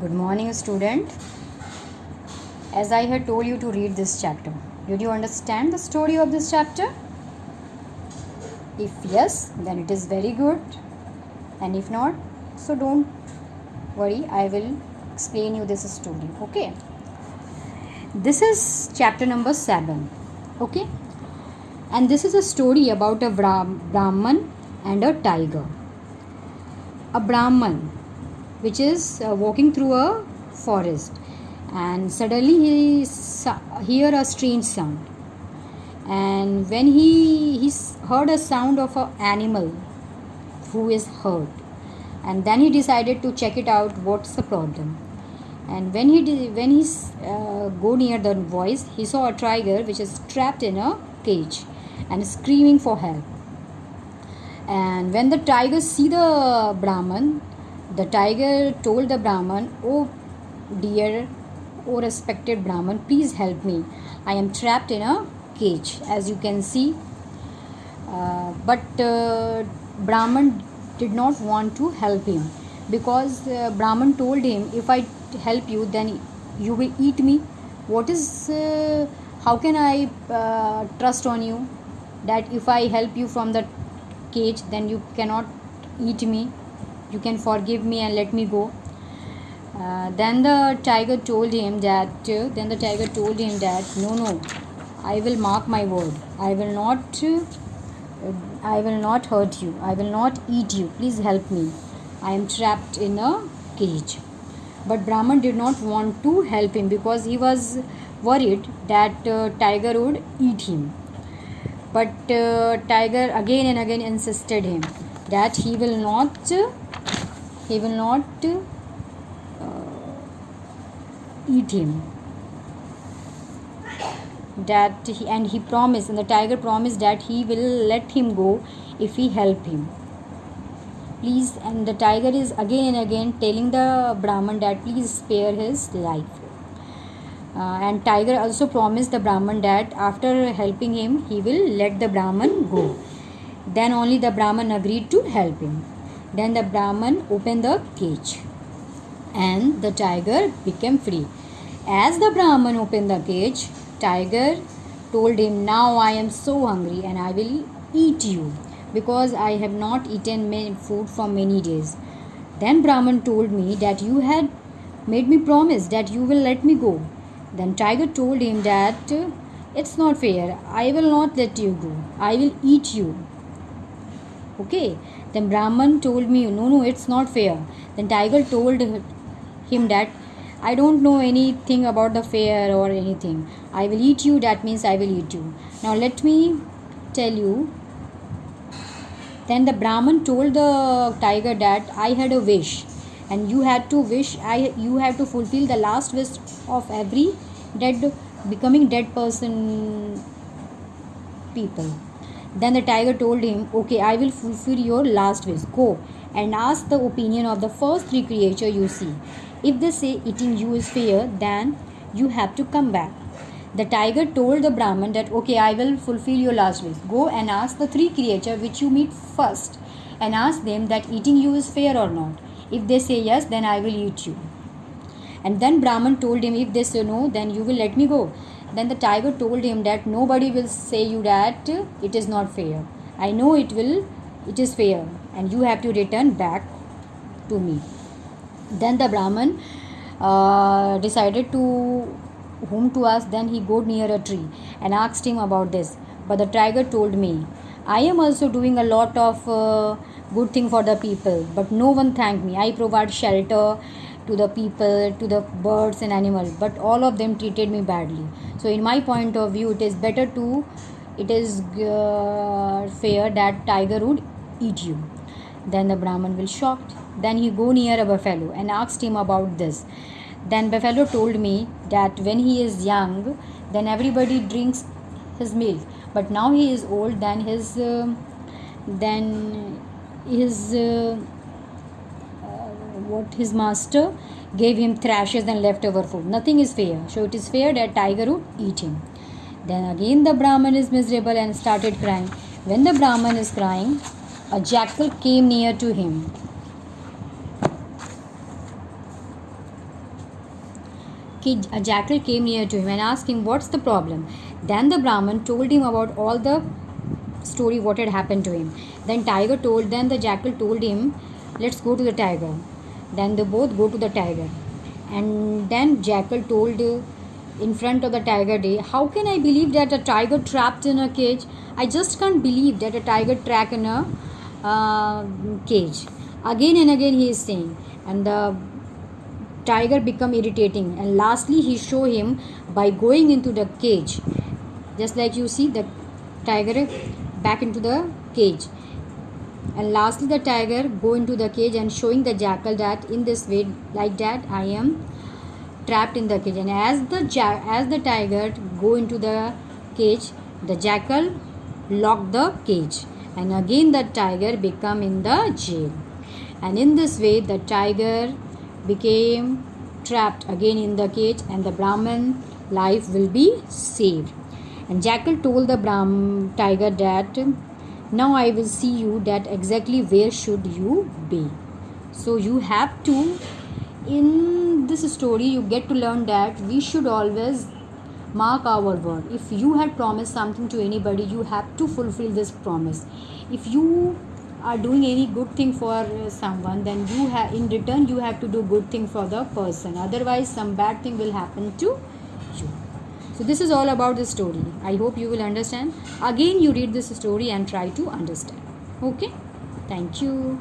Good morning, student. As I had told you to read this chapter, did you understand the story of this chapter? If yes, then it is very good. And if not, so don't worry, I will explain you this story. Okay. This is chapter number 7. Okay. And this is a story about a Brahman and a tiger. A Brahman which is walking through a forest, and suddenly he hear a strange sound, and when he heard a sound of an animal who is hurt, and then he decided to check it out what's the problem. And when he go near the voice, he saw a tiger which is trapped in a cage and screaming for help. And when the tiger see the Brahman, the tiger told the Brahman, "Oh dear, oh respected Brahman, please help me. I am trapped in a cage, as you can see." But Brahman did not want to help him, because Brahman told him, "If I help you, then you will eat me. What is? How can I trust on you that if I help you from the cage, then you cannot eat me? You can forgive me and let me go." Then the tiger told him that no, I will mark my word. I will not hurt you. I will not eat you. Please help me. I am trapped in a cage. But Brahman did not want to help him, because he was worried that tiger would eat him. But tiger again and again insisted him that he will not eat him. And the tiger promised that he will let him go if he help him. Please, and the tiger is again and again telling the Brahman that please spare his life. And tiger also promised the Brahman that after helping him, he will let the Brahman go. Then only the Brahman agreed to help him. Then the Brahman opened the cage, and the tiger became free. As the Brahman opened the cage, tiger told him, "Now I am so hungry and I will eat you, because I have not eaten food for many days." Then Brahman told me that you had made me promise that you will let me go. Then tiger told him that it's not fair. I will not let you go. I will eat you. Okay. Then Brahman told me, no, it's not fair. Then tiger told him that I don't know anything about the fair or anything. I will eat you. That means I will eat you. Now let me tell you. Then the Brahman told the tiger that I had a wish, and you had to you have to fulfill the last wish of every becoming dead person people. Then the tiger told him, "Okay, I will fulfill your last wish. Go and ask the opinion of the first 3 creatures you see. If they say eating you is fair, then you have to come back." The tiger told the Brahman that, "Okay, I will fulfill your last wish. Go and ask the 3 creatures which you meet first, and ask them that eating you is fair or not. If they say yes, then I will eat you." And then Brahman told him, "If they say no, then you will let me go." Then the tiger told him that nobody will say you that it is not fair. I know it is fair, and you have to return back to me. Then the Brahman decided to whom to ask. Then he got near a tree and asked him about this. But the tiger told me, "I am also doing a lot of good thing for the people, but no one thanked me. I provide shelter to the people, to the birds and animals, but all of them treated me badly. So in my point of view, it is fair that tiger would eat you." Then the Brahman was shocked. Then he go near a buffalo and asked him about this. Then buffalo told me that when he is young, then everybody drinks his milk, but now he is old, then his master gave him thrashes and leftover food. Nothing is fair, so it is fair that tiger would eat him. Then again the Brahman is miserable and started crying. When the Brahman is crying, a jackal came near to him. a jackal came near to him and asked him, "What's the problem?" Then the Brahman told him about all the story what had happened to him. Then the jackal told him, "Let's go to the tiger." Then they both go to the tiger. And then jackal told in front of the tiger, "How can I believe that a tiger trapped in a cage? I just can't believe that a tiger trapped in a cage." Again and again he is saying, and the tiger become irritating, and lastly he show him by going into the cage, just like you see the tiger back into the cage. And lastly the tiger go into the cage and showing the jackal that in this way, like that, I am trapped in the cage. And as the tiger go into the cage, the jackal lock the cage, and again the tiger become in the jail. And in this way the tiger became trapped again in the cage, and the Brahman life will be saved. And jackal told the tiger that, "Now I will see you that exactly where should you be." So you have to, in this story you get to learn that we should always mark our word. If you had promised something to anybody, you have to fulfill this promise. If you are doing any good thing for someone, then you have, in return you have to do good thing for the person, otherwise some bad thing will happen to you. So this is all about the story. I hope you will understand. Again you read this story and try to understand. Okay, thank you.